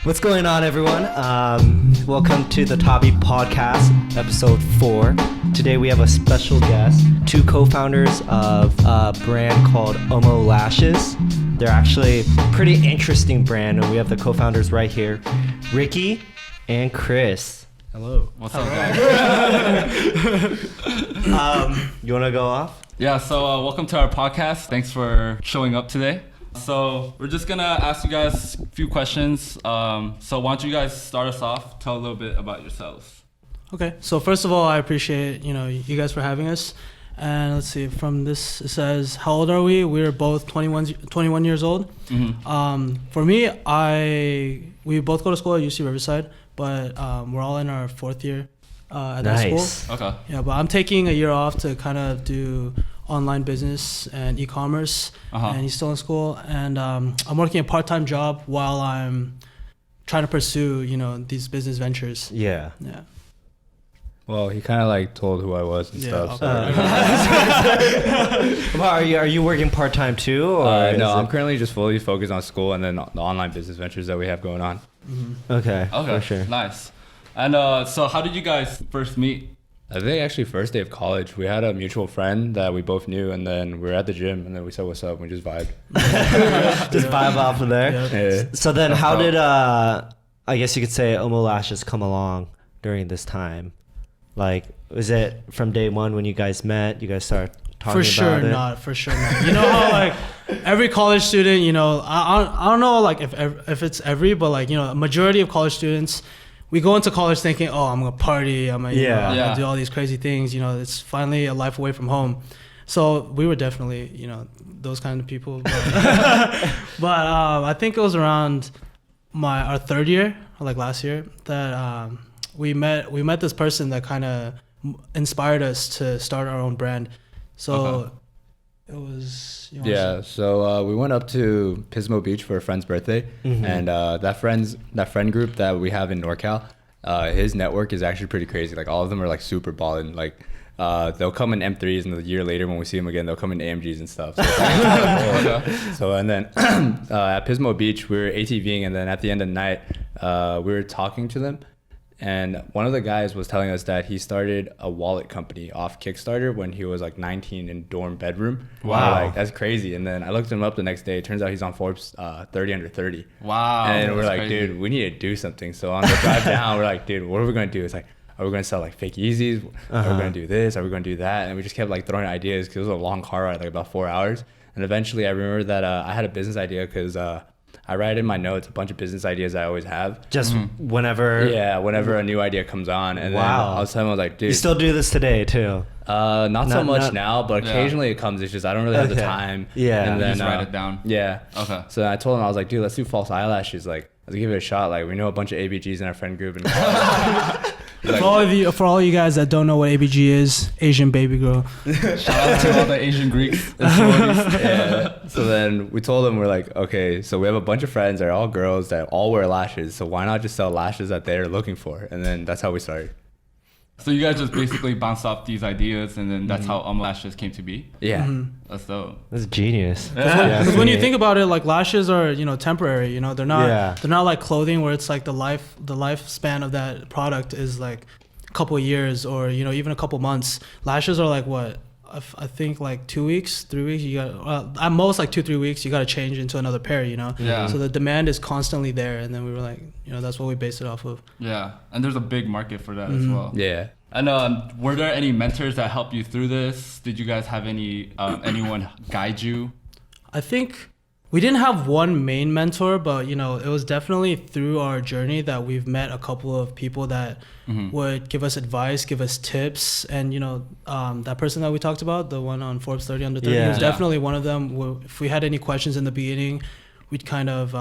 What's going on, everyone? Welcome to the Tabi podcast, episode 4. Today we have a special guest, two co-founders of a brand called OMO Lashes. They're actually a pretty interesting brand, and we have the co-founders right here, Ricky and Chris. Hello. What's up, guys? You want to go off? Yeah, so welcome to our podcast. Thanks for showing up today. So we're just gonna ask you guys a few questions. So why don't you guys start us off? Tell a little bit about yourselves. Okay, so first of all, I appreciate you guys for having us. And let's see, from this it says, how old are we? We're both 21 years old. Mm-hmm. For me, we both go to school at UC Riverside, but we're all in our 4th year at that school. Okay. Yeah, but I'm taking a year off to kind of do online business and e-commerce, and he's still in school. And I'm working a part-time job while I'm trying to pursue, these business ventures. Yeah. Yeah. Well, he kind of like told who I was and stuff. Okay. Well, are you working part-time too? Or No, I'm currently just fully focused on school and then the online business ventures that we have going on. Mm-hmm. Okay, for sure. Nice. And so how did you guys first meet? I think actually first day of college, we had a mutual friend that we both knew, and then we were at the gym, and then we said, what's up? And we just vibed. Just vibe off of there. Yeah. So then how did, I guess you could say, OMO Lashes come along during this time? Like, was it from day one when you guys met, you guys started talking about it? For sure not. You know how like every college student, I don't know like if it's every, but like, a majority of college students, we go into college thinking, oh, I'm gonna party, I'm gonna do all these crazy things. It's finally a life away from home. So we were definitely, those kind of people. But, I think it was around our 3rd year, like last year, that we met this person that kind of inspired us to start our own brand. So it was so we went up to Pismo Beach for a friend's birthday, and that friend group that we have in NorCal, his network is actually pretty crazy. Like all of them are like super ballin'. Like they'll come in M3s, and a year later when we see them again, they'll come in AMGs and stuff. So, so and then at Pismo Beach we were ATVing, and then at the end of the night we were talking to them. And one of the guys was telling us that he started a wallet company off Kickstarter when he was like 19 in dorm bedroom. Wow. Like, that's crazy. And then I looked him up the next day. It turns out he's on Forbes 30 under 30. Wow. And we're like, crazy. dude, we need to do something. So on the drive down, we're like, dude, what are we going to do? It's like, are we going to sell like fake Yeezys? Are we going to do this? Are we going to do that? And we just kept like throwing ideas because it was a long car ride, like about 4 hours. And eventually I remember that I had a business idea because I write in my notes a bunch of business ideas I always have. Just whenever a new idea comes on. And then I was telling him, I was like, dude. You still do this today too? Not so much now, but occasionally it comes. It's just I don't really have the time. Yeah. And then just write it down. Yeah. Okay. So I told him, I was like, dude, let's do false eyelashes. Like, let's give it a shot. Like, we know a bunch of ABGs in our friend group. And for all you guys that don't know what ABG is, Asian baby girl. Shout out to all the Asian Greeks and shorties. Yeah. So then we told them, we're like, okay, so we have a bunch of friends that are all girls that all wear lashes. So why not just sell lashes that they're looking for? And then that's how we started. So you guys just basically bounced off these ideas, and then that's how OMO Lashes came to be. Yeah. That's dope. That's genius. Because when you think about it, like lashes are temporary. They're not like clothing where it's like the lifespan of that product is like a couple of years or even a couple months. Lashes are like what I think like 2 weeks, 3 weeks. You got at most like 2-3 weeks. You got to change into another pair. Yeah. So the demand is constantly there, and then we were like, that's what we based it off of. Yeah, and there's a big market for that as well. Yeah. And were there any mentors that helped you through this? Did you guys have any anyone guide you? I think we didn't have one main mentor, but it was definitely through our journey that we've met a couple of people that would give us advice, give us tips, and that person that we talked about, the one on Forbes 30 under 30, was definitely one of them. If we had any questions in the beginning, we'd kind of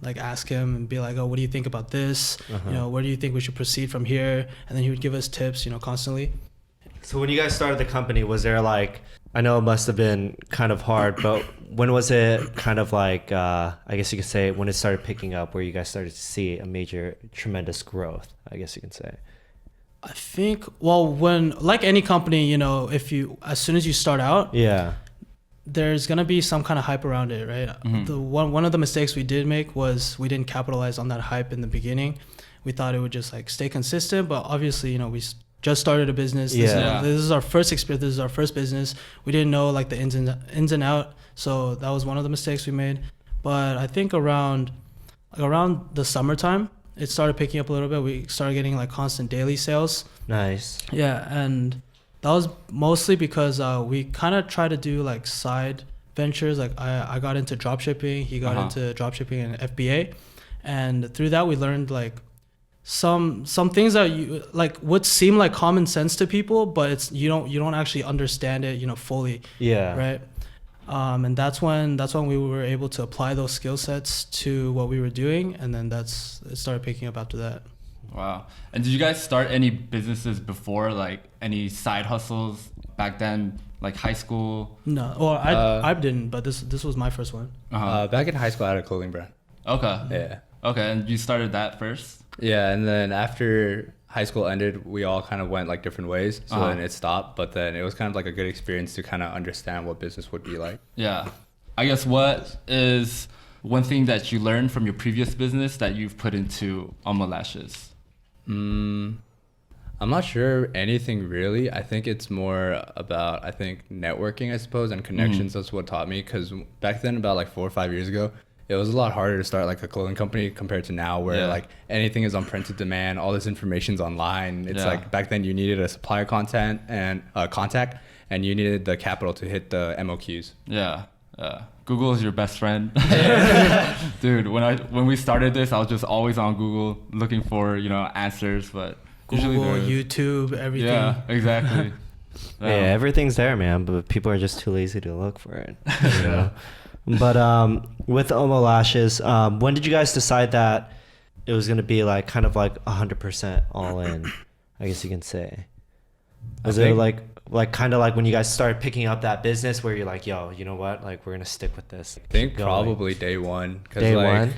like ask him and be like, oh, what do you think about this? Where do you think we should proceed from here? And then he would give us tips, constantly. So when you guys started the company, was there like, I know it must have been kind of hard, but when was it kind of like, I guess you could say when it started picking up, where you guys started to see a major, tremendous growth, I guess you can say? I think, well, when, like any company, as soon as you start out, there's gonna be some kind of hype around it, right? The one of the mistakes we did make was we didn't capitalize on that hype in the beginning. We thought it would just like stay consistent, but obviously, you know, just started a business. This is our first experience. This is our first business. We didn't know like the ins and out. So that was one of the mistakes we made. But I think around the summertime, it started picking up a little bit. We started getting like constant daily sales. Nice. Yeah, and that was mostly because we kind of try to do like side ventures. Like I got into drop shipping. He got into drop shipping and FBA, and through that we learned like some things that you like would seem like common sense to people, but it's you don't actually understand it, you know, fully. Yeah. Right. And that's when we were able to apply those skill sets to what we were doing, and then it started picking up after that. Wow. And did you guys start any businesses before, like any side hustles back then, like high school? No, or I didn't, but this was my first one. Back in high school, I had a clothing brand. Okay. Yeah. Okay, and you started that first? Yeah, and then after high school ended, we all kind of went like different ways. So then it stopped, but then it was kind of like a good experience to kind of understand what business would be like. Yeah. I guess what is one thing that you learned from your previous business that you've put into OMO Lashes? I'm not sure anything really. I think it's more about, networking, I suppose, and connections. That's what taught me. Because back then, about like 4 or 5 years ago, it was a lot harder to start like a clothing company compared to now, where like anything is on printed demand, all this information's online. It's like back then you needed a supplier contact, and you needed the capital to hit the MOQs. Yeah. Google is your best friend. Dude, when we started this, I was just always on Google looking for, you know, answers, but Google, YouTube, everything. Yeah, exactly. Yeah, everything's there, man, but people are just too lazy to look for it. You know? But with OMO Lashes, when did you guys decide that it was going to be like kind of like 100% all in, I guess you can say? Was it like kind of like when you guys started picking up that business where you're like, yo, you know what? Like, we're going to stick with this. I think probably day one. Day one?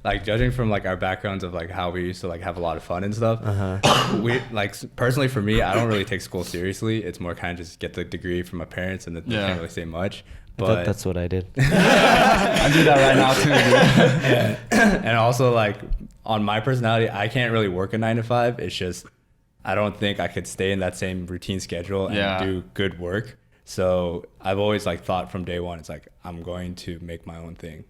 Like judging from like our backgrounds of like how we used to like have a lot of fun and stuff, we like personally for me, I don't really take school seriously. It's more kind of just get the degree from my parents, and then they can't really say much. But that's what I did. I do that right now too, dude. And also like on my personality, I can't really work a 9 to 5. It's just I don't think I could stay in that same routine schedule and do good work. So I've always like thought from day one, it's like I'm going to make my own thing.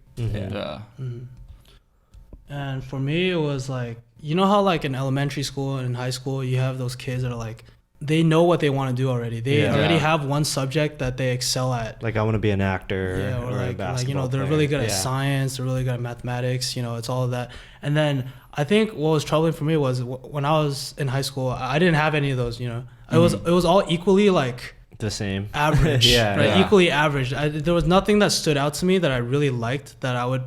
And for me, it was like, you know how like in elementary school and in high school, you have those kids that are like, they know what they want to do already. They already have one subject that they excel at. Like, I want to be an actor or like, a basketball you know, they're player. really good at science. They're really good at mathematics. You know, it's all of that. And then I think what was troubling for me was when I was in high school, I didn't have any of those, you know. It was all equally like the same average, equally average. There was nothing that stood out to me that I really liked that I would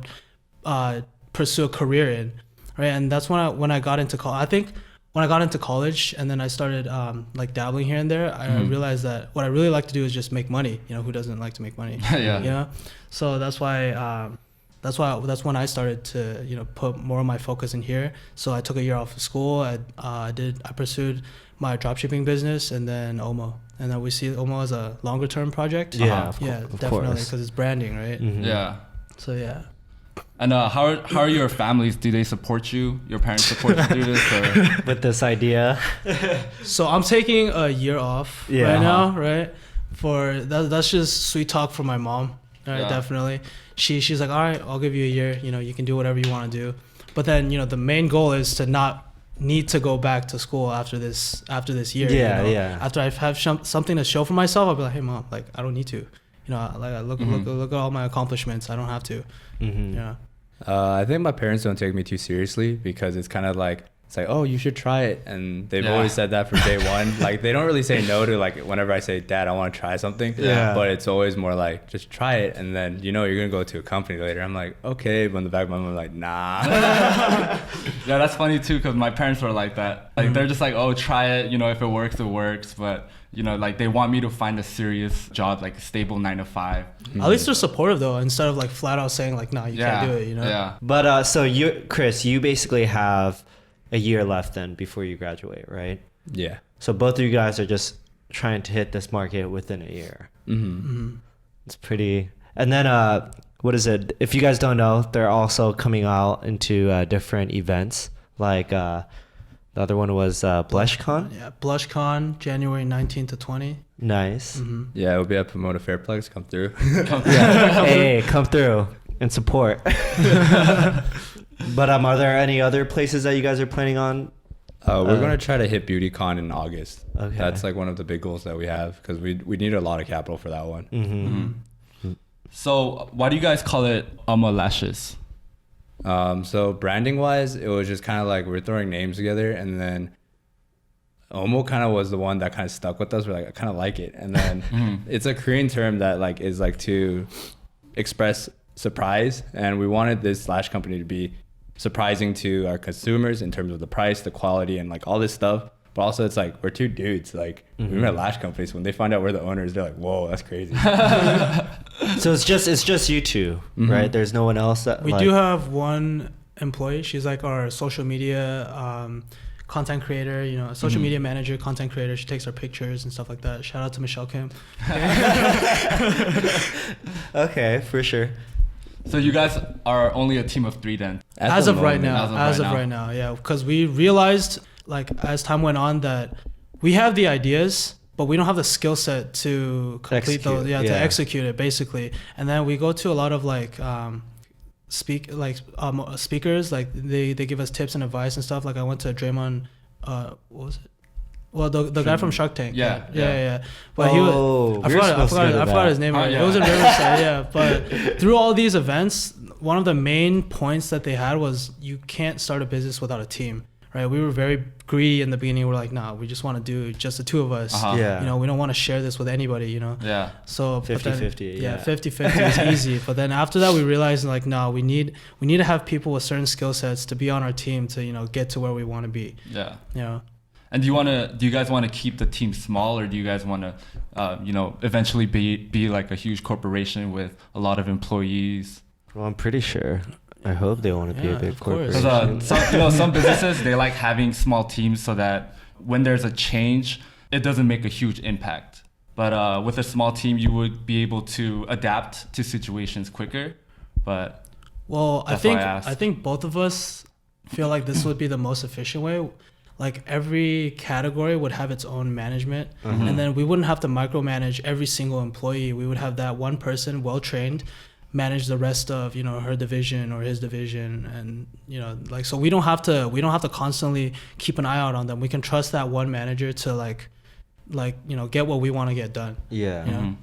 pursue a career in, right? And that's when I got into college. I think when I got into college and then I started like dabbling here and there, I realized that what I really like to do is just make money. You know, who doesn't like to make money? You know, so that's when I started to, you know, put more of my focus in here. So I took a year off of school. I pursued my dropshipping business and then OMO. And then we see OMO as a longer term project. Definitely, because it's branding, right? Yeah. So yeah. And how are your families? Do they support you? Your parents support you through this, or? With this idea? So I'm taking a year off right now, right? For that's just sweet talk from my mom, right? Definitely. She's like, all right, I'll give you a year. You know, you can do whatever you want to do. But then, you know, the main goal is to not need to go back to school after this year. After I have something to show for myself, I'll be like, hey mom, like I don't need to. You know, like I look at all my accomplishments. I don't have to. Yeah. I think my parents don't take me too seriously because it's kind of like, it's like, oh, you should try it. And they've always said that from day one. Like, they don't really say no to, like, whenever I say, Dad, I want to try something. But it's always more like, just try it. And then, you know, you're going to go to a company later. I'm like, okay. But in the back of my mind, I'm like, nah. Yeah, that's funny, too, because my parents were like that. Like, they're just like, oh, try it. You know, if it works, it works. But, you know, like, they want me to find a serious job, like a stable 9 to 5. At least they're supportive, though, instead of, like, flat out saying, like, nah, you can't do it, you know? Yeah. But, so Chris, you basically have a year left then before you graduate, right? Yeah. So both of you guys are just trying to hit this market within a year. It's pretty. And then what is it? If you guys don't know, they're also coming out into different events. Like the other one was BlushCon. Yeah, BlushCon, January 19th to 20. Nice. Mm-hmm. Yeah, it'll be at Pomona Fairplex. Come through. Yeah. Hey, come through and support. But are there any other places that you guys are planning on? We're gonna try to hit BeautyCon in August. Okay. That's like one of the big goals that we have because we need a lot of capital for that one. Mm-hmm. So why do you guys call it OMO Lashes? So branding wise, it was just kind of like we're throwing names together, and then OMO kind of was the one that kind of stuck with us. We're like, I kind of like it, and then it's a Korean term that like is like to express surprise, and we wanted this lash company to be surprising to our consumers in terms of the price, the quality, and like all this stuff. But also it's like we're two dudes, like we're a lash company, so when they find out we're the owners, they're like, whoa, that's crazy. So it's just you two, right? There's no one else that We do have one employee. She's like our social media content creator, you know, social media manager, content creator. She takes our pictures and stuff like that. Shout out to Michelle Kim. Okay, for sure. So you guys are only a team of 3 then? As the of right moment. now. As of right now, yeah. Because we realized, like, as time went on, that we have the ideas, but we don't have the skill set to complete those. Yeah, to execute it, basically. And then we go to a lot of like speakers. Like they give us tips and advice and stuff. Like I went to Draymond. What was it? Well, the guy from Shark Tank. Yeah. But he was. I forgot his name. Right? Yeah. It was in Riverside. Yeah. But through all these events, one of the main points that they had was you can't start a business without a team. Right? We were very greedy in the beginning. We're like, nah, we just want to do just the two of us. Yeah. You know, we don't want to share this with anybody. You know. Yeah. So 50-50. Yeah, 50-50 is easy. But then after that, we realized like, no, we need to have people with certain skill sets to be on our team to, you know, get to where we want to be. Yeah. You know. And do you guys want to keep the team small, or do you guys want to, eventually be like a huge corporation with a lot of employees? Well, I'm pretty sure. I hope they want to be a big of course. corporation. Because some businesses, they like having small teams so that when there's a change, it doesn't make a huge impact. But with a small team, you would be able to adapt to situations quicker. But well, I think both of us feel like this would be the most efficient way. Like every category would have its own management, and then we wouldn't have to micromanage every single employee. We would have that one person, well trained, manage the rest of, you know, her division or his division, and you know, like, so we don't have to constantly keep an eye out on them. We can trust that one manager to like you know, get what we want to get done. Yeah. You know?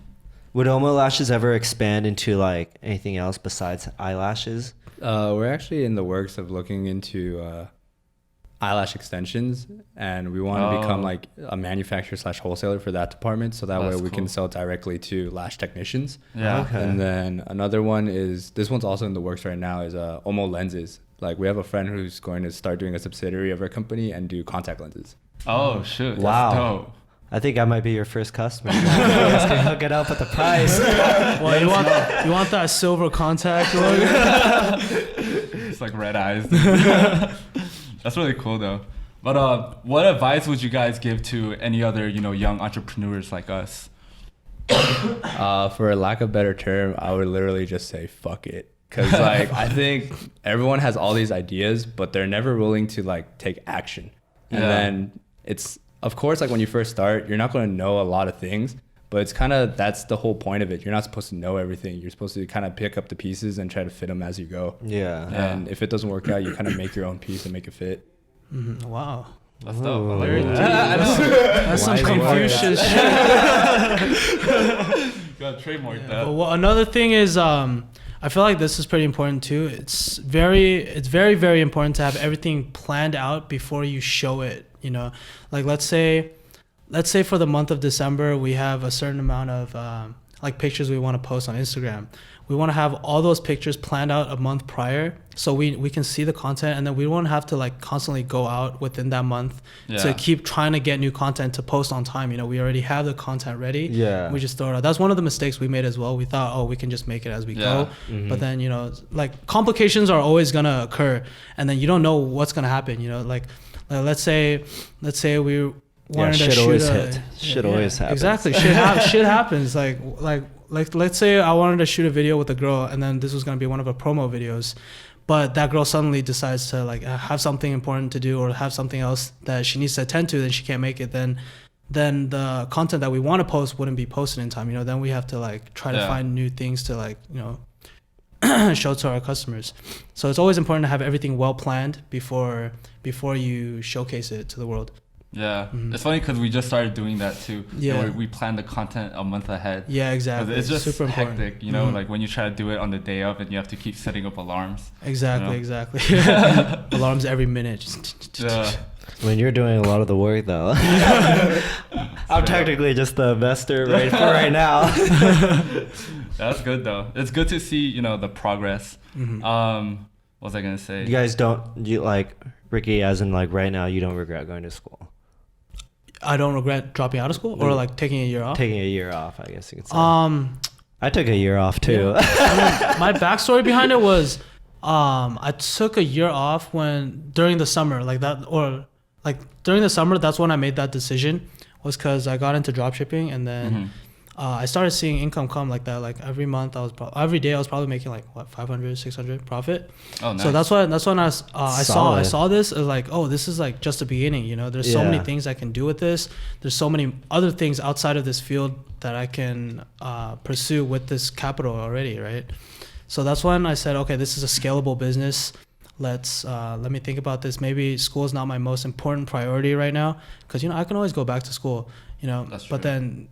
Would OMO Lashes ever expand into like anything else besides eyelashes? We're actually in the works of looking into eyelash extensions, and we want to become like a manufacturer / wholesaler for that department, so that way we can sell directly to lash technicians. Yeah. Okay. And then another one is, this one's also in the works right now, is OMO lenses. Like we have a friend who's going to start doing a subsidiary of our company and do contact lenses. Oh shoot! Wow. That's dope. I think I might be your first customer. You guys can hook it up with the price. Well, you want that silver contact logo? It's like red eyes. That's really cool though. But what advice would you guys give to any other, you know, young entrepreneurs like us? For a lack of better term, I would literally just say fuck it. Cause like I think everyone has all these ideas, but they're never willing to like take action. And then it's, of course, like when you first start, you're not going to know a lot of things, but it's kind of, that's the whole point of it. You're not supposed to know everything. You're supposed to kind of pick up the pieces and try to fit them as you go. Yeah. And if it doesn't work out, you kind of make your own piece and make it fit. Wow. That's dope. I like Very that. deep. That's some Confucius shit. You gotta trademark that. But another thing is, I feel like this is pretty important too. It's very, very important to have everything planned out before you show it. You know, like let's say for the month of December, we have a certain amount of like pictures we want to post on Instagram. We want to have all those pictures planned out a month prior, so we can see the content, and then we won't have to like constantly go out within that month to keep trying to get new content to post on time. You know, we already have the content ready. Yeah. We just throw it out. That's one of the mistakes we made as well. We thought, oh, we can just make it as we go. But then, you know, like complications are always gonna occur, and then you don't know what's gonna happen. You know, like let's say we wanted to shoot Shit always happens. Exactly. Shit happens. Like like let's say I wanted to shoot a video with a girl, and then this was gonna be one of her promo videos, but that girl suddenly decides to like have something important to do or have something else that she needs to attend to, then she can't make it. Then the content that we want to post wouldn't be posted in time. Then we have to like try to find new things to like show to our customers. So it's always important to have everything well planned before you showcase it to the world. Yeah, it's funny because we just started doing that too. Yeah, we plan the content a month ahead. Yeah, exactly. It's just super hectic, like when you try to do it on the day of and you have to keep setting up alarms. Exactly. Alarms every minute. Yeah. When you're doing a lot of the work, though, I'm technically just the investor right now. That's good though. It's good to see, the progress. What was I gonna say? You guys Ricky, as in like right now, you don't regret going to school? I don't regret dropping out of school or like taking a year off. Taking a year off, I guess you could say. I took a year off too. Yeah. My backstory behind it was, I took a year off during the summer, during the summer. That's when I made that decision, was because I got into dropshipping, and then I started seeing income come like that. Like every month, every day I was probably making like 500, 600 profit. Oh, nice. So that's when I saw this. It was like, oh, this is like just the beginning. There's so many things I can do with this. There's so many other things outside of this field that I can pursue with this capital already, right? So that's when I said, okay, this is a scalable business. Let me think about this. Maybe school is not my most important priority right now, because I can always go back to school. But then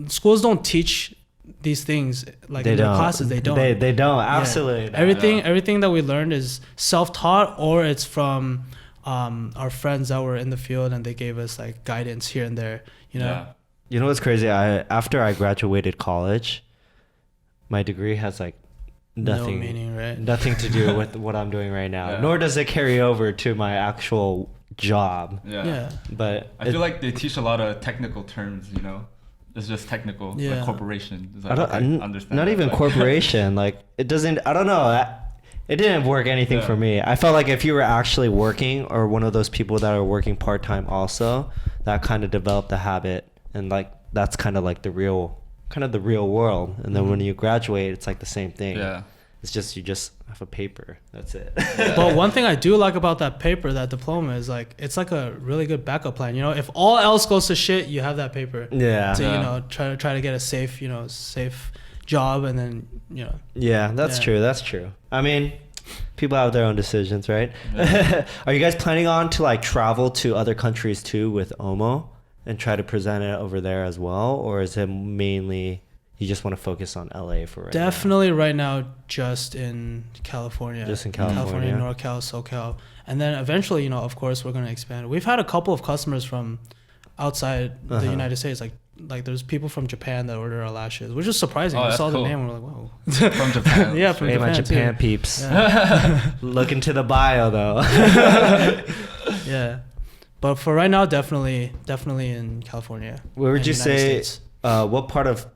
schools don't teach these things in their classes. They don't. They don't. Absolutely. Yeah. Everything that we learned is self-taught, or it's from our friends that were in the field, and they gave us like guidance here and there. Yeah. You know what's crazy? After I graduated college, my degree has like nothing, no meaning, right? Nothing to do with what I'm doing right now. Nor does it carry over to my actual job. But I feel like they teach a lot of technical terms. It's just technical, like corporation. I don't understand. Not even corporation. Like it doesn't. I don't know. It didn't work anything for me. I felt like if you were actually working, or one of those people that are working part time, also, that kind of developed the habit, and like that's kind of like the real world. And then when you graduate, it's like the same thing. Yeah. It's just you just have a paper. That's it. But one thing I do like about that paper, that diploma, is like it's like a really good backup plan. If all else goes to shit, you have that paper. Yeah. To try to get a safe job, and then Yeah, that's true. That's true. I mean, people have their own decisions, right? Yeah. Are you guys planning on to like travel to other countries too with OMO and try to present it over there as well, or is it mainly you just want to focus on LA for right Definitely now? Right now, just in California. Just in California, NorCal, SoCal. And then eventually, of course, we're going to expand. We've had a couple of customers from outside the United States. Like there's people from Japan that order our lashes, which is surprising. We saw the name and we're like, whoa. From Japan. Yeah, from Japan. My Japan peeps. Yeah. Look into the bio, though. Yeah. But for right now, definitely in California. Where would you say, what part of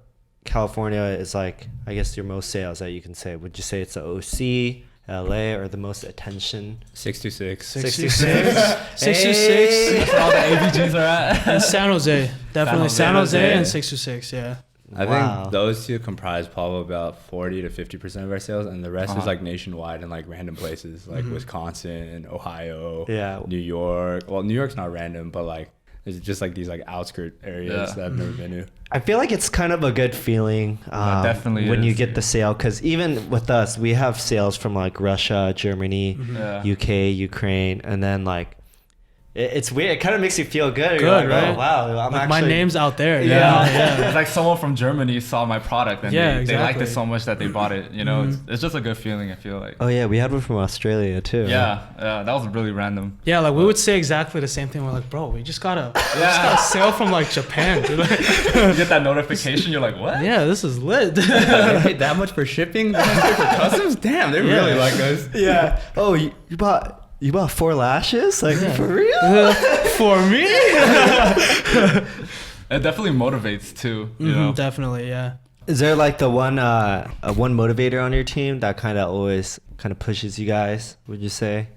California is like, I guess, your most sales that you can say? Would you say it's the OC, LA, or the most attention? 626. 626. 626. That's where all the ABGs are at. And San Jose. Definitely San Jose and 626, yeah. I think those two comprise probably about 40 to 50% of our sales, and the rest is like nationwide and like random places like Wisconsin, Ohio, New York. Well, New York's not random, but like it's just like these like outskirt areas that I've never been to. I feel like it's kind of a good feeling definitely when you get the sale, because even with us, we have sales from like Russia, Germany, UK, Ukraine, and then like it's weird. It kind of makes you feel good. You're like, right? Oh, wow, I'm like actually... my name's out there. Yeah. It's like someone from Germany saw my product and they liked it so much that they bought it. It's just a good feeling, I feel like. Oh yeah, we had one from Australia too. Yeah, that was really random. Yeah, like we would say exactly the same thing. We're like, bro, we just got a sale from like Japan, dude. You get that notification, you're like, what? Yeah, this is lit. They paid that much for shipping? That much for customs? Damn, they really like us. Yeah. Oh, you bought 4 lashes? Like, for real? For me? It definitely motivates too, you know? Definitely, yeah. Is there like the one motivator on your team that kind of always kind of pushes you guys, would you say?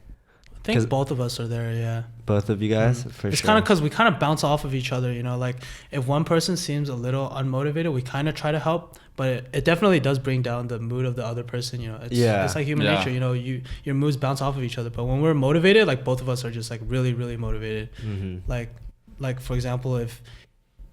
I think both of us are there. Yeah. Both of you guys, for It's sure. kind of because we kind of bounce off of each other, you know. Like if one person seems a little unmotivated, we kind of try to help, but it definitely does bring down the mood of the other person, you know. It's like human nature, you know. Your moods bounce off of each other, but when we're motivated, like both of us are just like really, really motivated. Like for example, if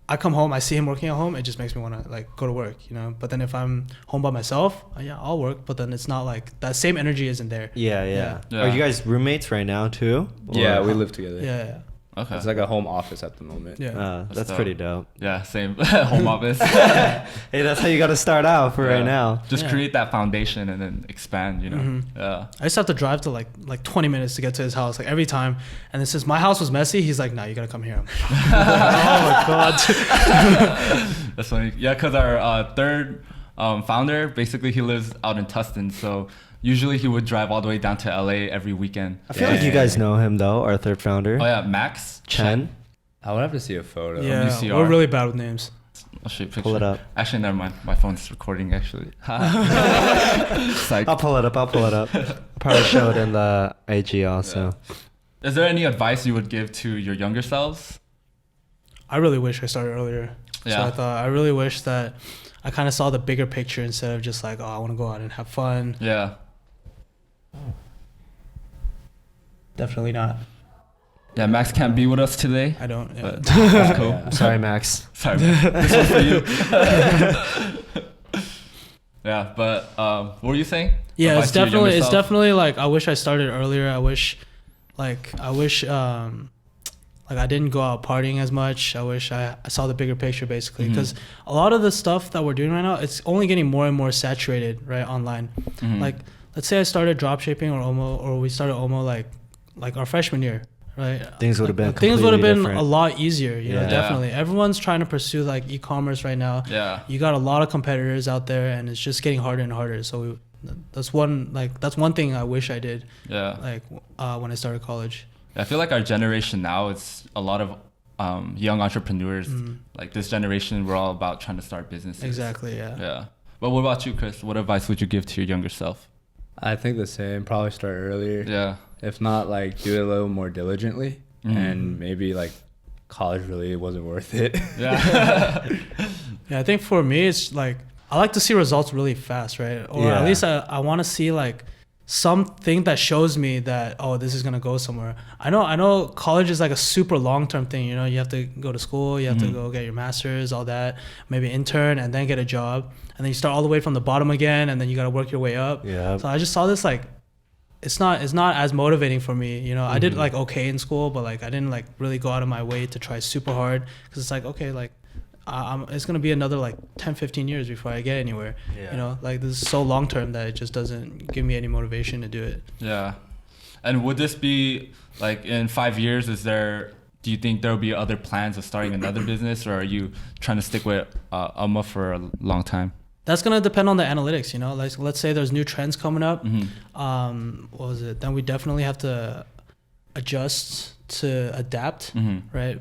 I come home, I see him working at home, it just makes me want to like go to work, you know. But then if I'm home by myself, yeah, I'll work. But then it's not like that same energy isn't there. Yeah. Are you guys roommates right now too? Yeah, we live together. Yeah. Okay. It's like a home office at the moment. Yeah. That's pretty dope. Yeah, same. Home office. Hey, that's how you got to start out for right now. Just create that foundation and then expand, you know. Yeah. I used to have to drive to like 20 minutes to get to his house, like every time. And then since my house was messy, he's like, "Nah, you gotta come here." Oh my god. That's funny. Yeah, because our third founder, basically he lives out in Tustin, so usually he would drive all the way down to LA every weekend. I feel like you guys know him though, our third founder. Oh yeah, Max Chen. I would have to see a photo. Yeah, UCR. we're really bad with names. I'll show you a picture. Pull it up. Actually, never mind. My phone's recording actually. Psych. I'll pull it up. Probably show it in the IG also. Is there any advice you would give to your younger selves? I really wish I started earlier. Yeah. So I really wish that I kind of saw the bigger picture instead of just like, oh, I want to go out and have fun. Yeah. Definitely not. Yeah, Max can't be with us today. I don't. Yeah. But that's cool. I'm sorry, Max. Sorry, this one's for you. Yeah, but what were you saying? Yeah, Advice it's to your younger definitely self? like I wish I started earlier. I wish like I didn't go out partying as much. I wish I saw the bigger picture basically, because a lot of the stuff that we're doing right now, it's only getting more and more saturated right online. Like let's say I started dropshipping or we started OMO like our freshman year. Right, Things would have been a lot easier. You know, Yeah. definitely. Everyone's trying to pursue like e-commerce right now. Yeah. You got a lot of competitors out there, and it's just getting harder and harder. So that's one thing I wish I did. Yeah. Like when I started college. I feel like our generation now, it's a lot of young entrepreneurs. Like this generation, we're all about trying to start businesses. Exactly. Yeah. Yeah. But what about you, Chris? What advice would you give to your younger self? I think the same. Probably start earlier. Yeah. If not, like do it a little more diligently, and maybe like college really wasn't worth it. Yeah. Yeah. I think for me, it's like I like to see results really fast, right? Or at least I want to see like something that shows me that, oh, this is gonna go somewhere. I know college is like a super long-term thing, you know. You have to go to school, you have to go get your master's, all that, maybe intern, and then get a job, and then you start all the way from the bottom again, and then you gotta work your way up. Yeah. So I just saw this like it's not as motivating for me, you know. I did like okay in school, but like I didn't like really go out of my way to try super hard, because it's like, okay, like it's gonna be another like 10-15 years before I get anywhere. You know, like this is so long term that it just doesn't give me any motivation to do it. Yeah. And would this be like in 5 years, do you think there'll be other plans of starting another business, or are you trying to stick with OMO for a long time? That's gonna depend on the analytics, you know. Like let's say there's new trends coming up. What was it? Then we definitely have to adjust to adapt, right?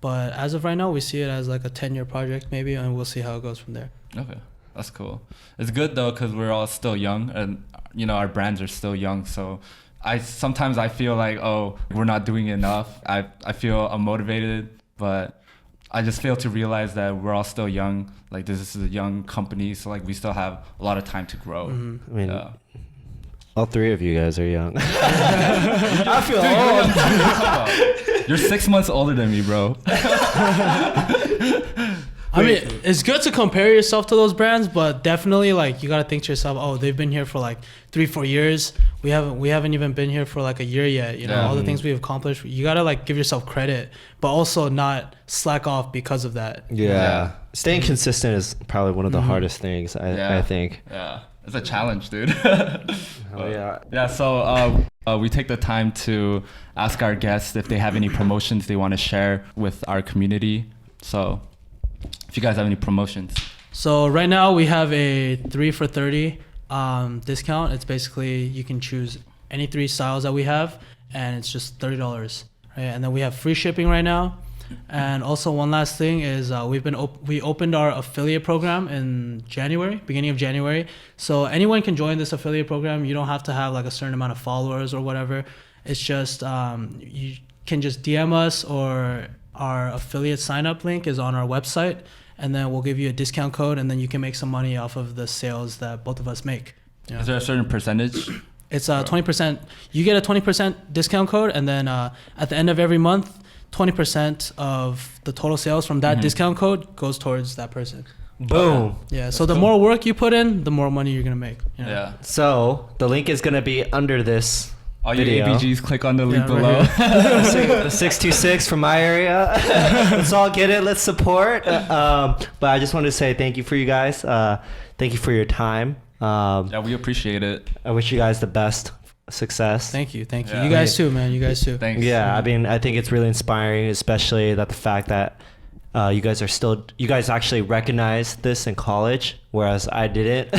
But as of right now, we see it as like a 10-year project maybe, and we'll see how it goes from there. Okay, that's cool. It's good though, because we're all still young, and you know our brands are still young. So sometimes I feel like, oh, we're not doing enough. I feel unmotivated, but I just fail to realize that we're all still young. Like this is a young company, so like we still have a lot of time to grow. I mean, all three of you guys are young. I feel old. You're 6 months older than me, bro. I mean, it's good to compare yourself to those brands, but definitely like you gotta think to yourself, oh, they've been here for like 3-4 years. We haven't even been here for like a year yet. You know, all the things we've accomplished. You gotta like give yourself credit, but also not slack off because of that. Yeah. Staying consistent is probably one of the hardest things, I think. Yeah. It's a challenge, dude. Yeah. So we take the time to ask our guests if they have any promotions they want to share with our community. So if you guys have any promotions. So right now we have a 3 for 30 discount. It's basically you can choose any 3 styles that we have, and it's just $30. Right? And then we have free shipping right now. And also one last thing is we opened our affiliate program in beginning of January. So anyone can join this affiliate program. You don't have to have like a certain amount of followers or whatever. It's just you can just DM us, or our affiliate sign up link is on our website, and then we'll give you a discount code, and then you can make some money off of the sales that both of us make. Is there a certain percentage? It's 20%. You get a 20% discount code, and then at the end of every month, 20% of the total sales from that discount code goes towards that person. Boom. Yeah. So the more work you put in, the more money you're gonna make. You know? Yeah. So the link is gonna be under this All video. you ABGs, click on the link Yeah, below. The 626 from my area. Let's all get it. Let's support. But I just wanted to say thank you for you guys. Thank you for your time. Yeah, we appreciate it. I wish you guys the best success. Thank you. Yeah. You guys too, man. You guys too. Thanks. Yeah, I mean, I think it's really inspiring, especially that the fact that you guys actually recognize this in college, whereas I didn't.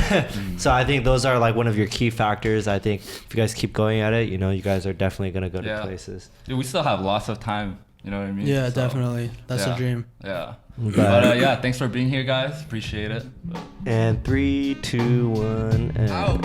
So I think those are like one of your key factors. I think if you guys keep going at it, you guys are definitely going to go to places. Dude, we still have lots of time. You know what I mean? Yeah, So, definitely. That's a dream. Yeah. But Yeah, thanks for being here, guys. Appreciate it. And 3, 2, 1, and Out.